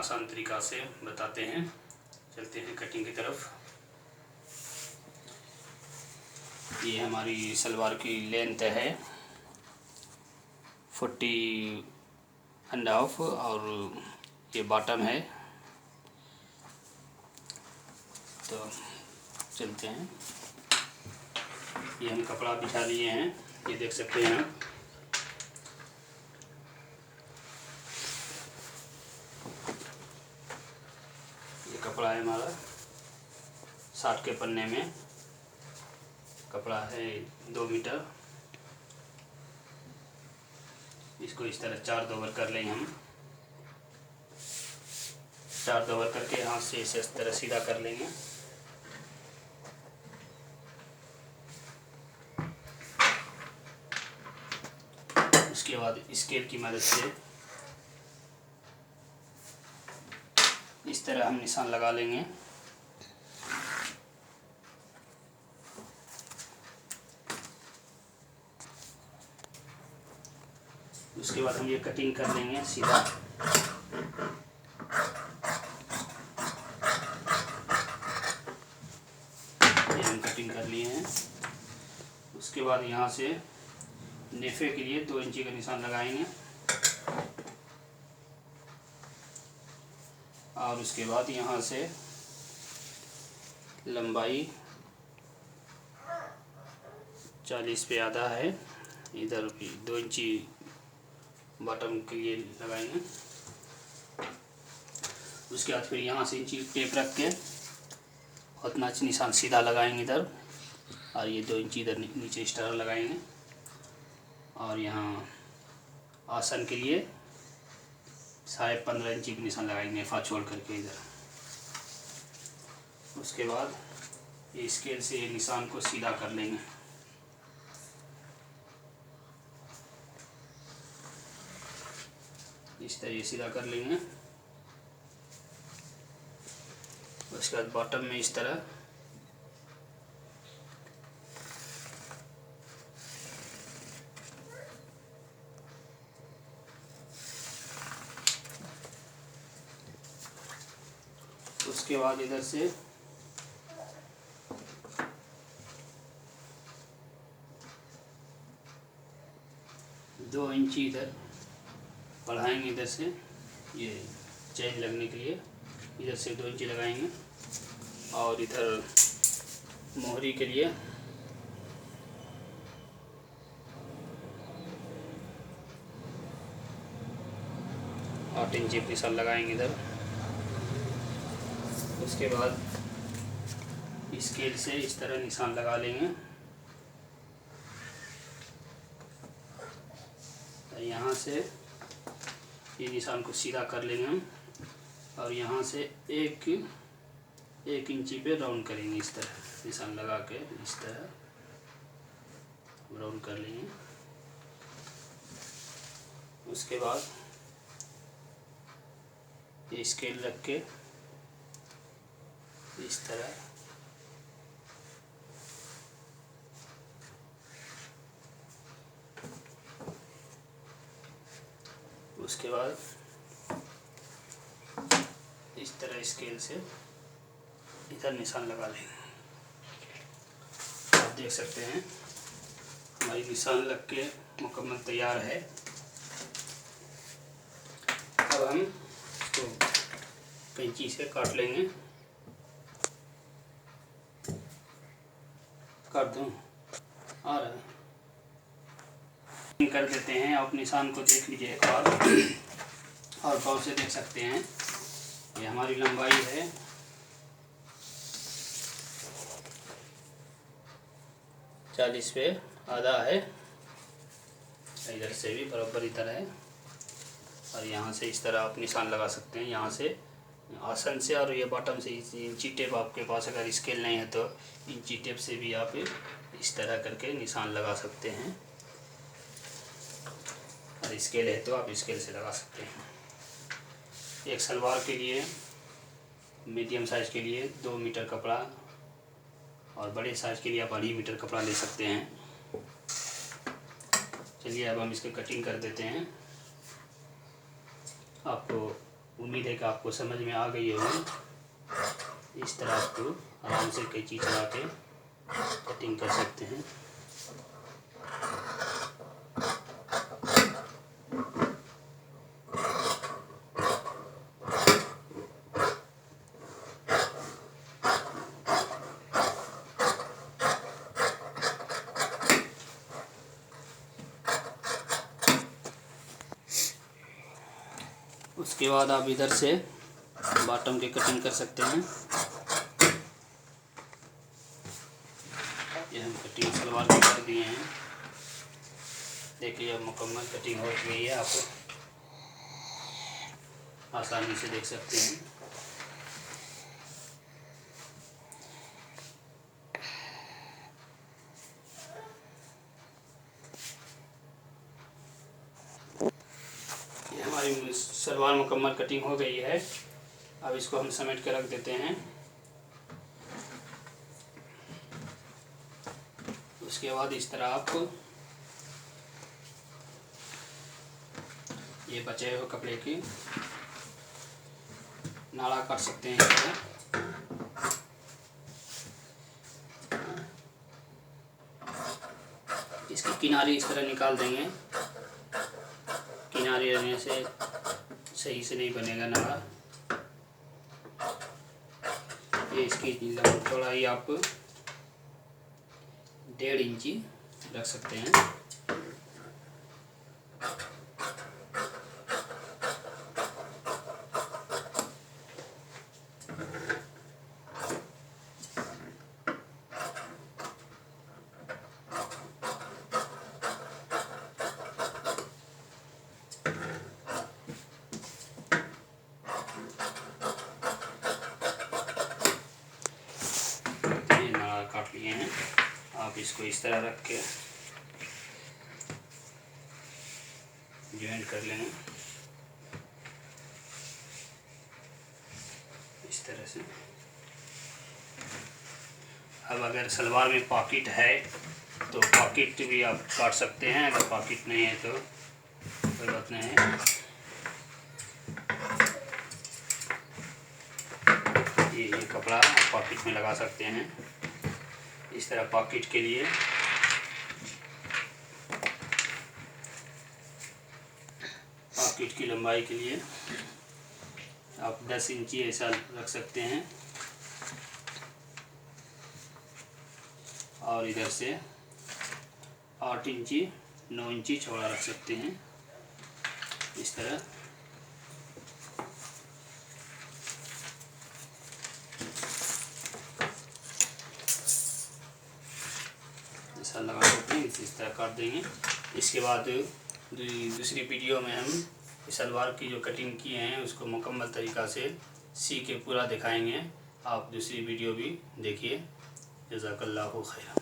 आसान तरीका से बताते हैं। चलते हैं कटिंग की तरफ। ये हमारी सलवार की लेंथ है 40.5 और ये बॉटम है। तो चलते हैं। ये हम कपड़ा बिछा लिए हैं, ये देख सकते हैं आप। ये कपड़ा है हमारा 60 के पन्ने में। कपड़ा है 2 मीटर। इसको इस तरह 4 दोबर कर लेंगे हम। 4 दोबर करके हाथ से इसे इस तरह सीधा कर लेंगे। उसके बाद स्केल की मदद से इस तरह हम निशान लगा लेंगे। उसके बाद हम ये कटिंग कर लेंगे सीधा। ये हम कटिंग कर लिए हैं। उसके बाद यहाँ से नेफे के लिए 2 इंची का निशान लगाएंगे और उसके बाद यहाँ से लंबाई 40 पे आधा है, इधर भी 2 इंची बॉटम के लिए लगाएंगे। उसके बाद फिर यहाँ से इंची टेप रख के उतना निशान सीधा लगाएंगे इधर, और ये 2 इंची इधर नीचे स्टार लगाएंगे। और यहाँ आसन के लिए 15.5 इंची का निशान लगाएंगे नेफा छोड़ करके इधर। उसके बाद ये स्केल से ये निशान को सीधा कर लेंगे। इस तरह सीधा कर लेंगे। उसके बाद बॉटम में इस तरह उसके बाद इधर से दो इंची इधर बढ़ाएंगे, इधर से ये चेन लगने के लिए इधर से 2 इंची लगाएंगे। और इधर मोहरी के लिए 8 इंची निशान लगाएंगे इधर। उसके बाद स्केल से इस तरह निशान लगा लेंगे। यहाँ से ये निशान को सीधा कर लेंगे हम, और यहाँ से एक इंची पे राउंड करेंगे। इस तरह निशान लगा के इस तरह राउंड कर लेंगे। उसके बाद ये स्केल रख के इस तरह उसके बाद इस तरह स्केल से इधर निशान लगा लेंगे। आप देख सकते हैं हमारी निशान लग के मुकम्मल तैयार है। अब हम इसको कैंची से काट लेंगे। काट दूँ आ रहा है, कर देते हैं। आप निशान को देख लीजिए एक बार और गौर से देख सकते हैं। ये हमारी लंबाई है 40 पे आधा है, इधर से भी बराबर इधर है। और यहाँ से इस तरह आप निशान लगा सकते हैं, यहाँ से आसन से और ये बॉटम से। इंची टेप आपके पास अगर स्केल नहीं है तो इंची टेप से भी आप इस तरह करके निशान लगा सकते हैं, और स्केल है तो आप स्केल से लगा सकते हैं। एक सलवार के लिए मीडियम साइज़ के लिए 2 मीटर कपड़ा, और बड़े साइज़ के लिए आप 2.5 मीटर कपड़ा ले सकते हैं। चलिए अब हम इसकी कटिंग कर देते हैं। आपको उम्मीद है कि आपको समझ में आ गई होगी। इस तरह आपको आराम से कैंची चला के कटिंग कर सकते हैं। उसके बाद आप इधर से बॉटम की कटिंग कर सकते हैं। ये हम कटिंग सलवार की कर दिए हैं। देखिए अब मुकम्मल कटिंग हो गई है, आप आसानी से देख सकते हैं। ये हमारी सलवार मुकम्मल कटिंग हो गई है। अब इसको हम समेट कर रख देते हैं। उसके बाद इस तरह आप ये बचे हुए कपड़े की नाड़ा काट सकते हैं। इस तरह इसकी किनारे इस तरह निकाल देंगे। किनारे रहने से सही से नहीं बनेगा नाड़ा। ये इसकी चौड़ाई आप 1.5 इंची रख सकते हैं। काट लिए हैं। आप इसको इस तरह रख के जॉइंट कर लेंगे इस तरह से। अब अगर सलवार में पॉकेट है तो पॉकेट भी आप काट सकते हैं। अगर पॉकेट नहीं है तो कोई बात नहीं है। ये कपड़ा आप पॉकेट में लगा सकते हैं। इस तरह पॉकेट के लिए पॉकेट की लंबाई के लिए आप 10 इंची ऐसा रख सकते हैं और इधर से 8 इंची 9 इंची चौड़ा रख सकते हैं इस तरह। ऐसा लगा सकते हैं, इस तरह काट देंगे। इसके बाद दूसरी वीडियो में हम सलवार की जो कटिंग किए हैं उसको मुकम्मल तरीक़ा से सी के पूरा दिखाएंगे। आप दूसरी वीडियो भी देखिए। जज़ाकल्लाहु खैर।